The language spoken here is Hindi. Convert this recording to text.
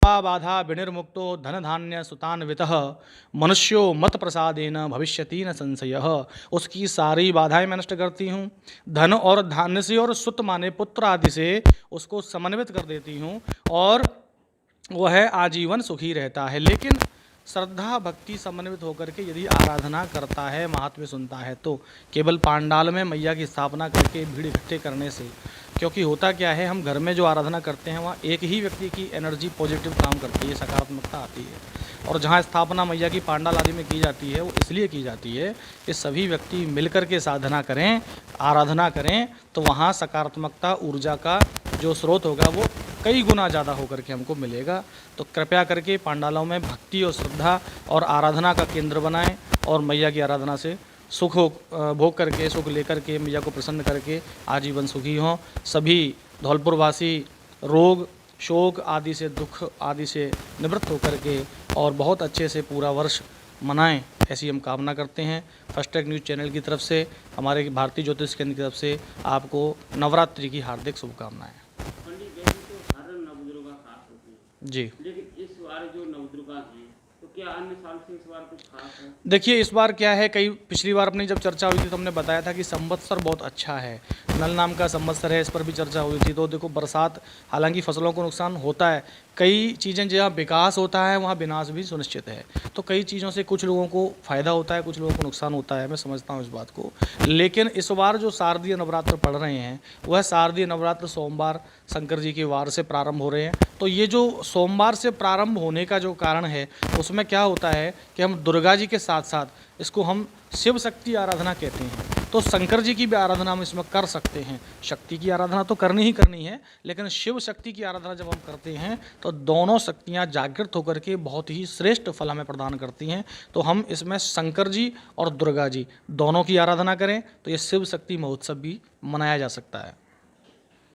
बाधा विनिर्मुक्तो धन धान्य सुतान्वितः मनुष्यो मत प्रसादेन भविष्यति न संशयः। उसकी सारी बाधाएं मैं नष्ट करती हूँ, धन और धान्य से और सुत माने पुत्र आदि से उसको समन्वित कर देती हूँ और वह आजीवन सुखी रहता है। लेकिन श्रद्धा भक्ति समन्वित होकर के यदि आराधना करता है, महात्म्य सुनता है, तो केवल पांडाल में मैया की स्थापना करके भीड़ इकट्ठे करने से, क्योंकि होता क्या है, हम घर में जो आराधना करते हैं वहाँ एक ही व्यक्ति की एनर्जी पॉजिटिव काम करती है, सकारात्मकता आती है। और जहाँ स्थापना मैया की पांडाल आदि में की जाती है वो इसलिए की जाती है कि सभी व्यक्ति मिलकर के साधना करें, आराधना करें, तो वहाँ सकारात्मकता ऊर्जा का जो स्रोत होगा वो कई गुना ज़्यादा होकर के हमको मिलेगा। तो कृपया करके पांडालों में भक्ति और श्रद्धा और आराधना का केंद्र बनाएं और मैया की आराधना से सुख भोग करके, सुख लेकर के, मैया को प्रसन्न करके आजीवन सुखी हों। सभी धौलपुर वासी रोग शोक आदि से, दुख आदि से निवृत्त होकर के और बहुत अच्छे से पूरा वर्ष मनाएं, ऐसी हम कामना करते हैं। फर्स्ट टेक न्यूज़ चैनल की तरफ से, हमारे भारतीय ज्योतिष केंद्र की तरफ से आपको नवरात्रि की हार्दिक शुभकामनाएं। जी, लेकिन इस बार जो नवदुर्गा हैं, तो क्या अन्य साल से इस बार कुछ खास है? देखिए इस बार क्या है, कई पिछली बार अपनी जब चर्चा हुई थी तो हमने बताया था कि संवत्सर बहुत अच्छा है, नल नाम का संवत्सर है, इस पर भी चर्चा हुई थी। तो देखो बरसात, हालांकि फसलों को नुकसान होता है, कई चीज़ें जहाँ विकास होता है वहाँ विनाश भी सुनिश्चित है। तो कई चीज़ों से कुछ लोगों को फ़ायदा होता है, कुछ लोगों को नुकसान होता है, मैं समझता हूँ इस बात को। लेकिन इस बार जो शारदीय नवरात्र पढ़ रहे हैं वह शारदीय नवरात्र सोमवार शंकर जी के वार से प्रारंभ हो रहे हैं। तो ये जो सोमवार से प्रारंभ होने का जो कारण है उसमें क्या होता है कि हम दुर्गा जी के साथ साथ इसको हम शिव शक्ति आराधना कहते हैं। तो शंकर जी की भी आराधना हम इसमें कर सकते हैं। शक्ति की आराधना तो करनी ही करनी है, लेकिन शिव शक्ति की आराधना जब हम करते हैं तो दोनों शक्तियाँ जागृत होकर के बहुत ही श्रेष्ठ फल हमें प्रदान करती हैं। तो हम इसमें शंकर जी और दुर्गा जी दोनों की आराधना करें तो ये शिव शक्ति महोत्सव भी मनाया जा सकता है।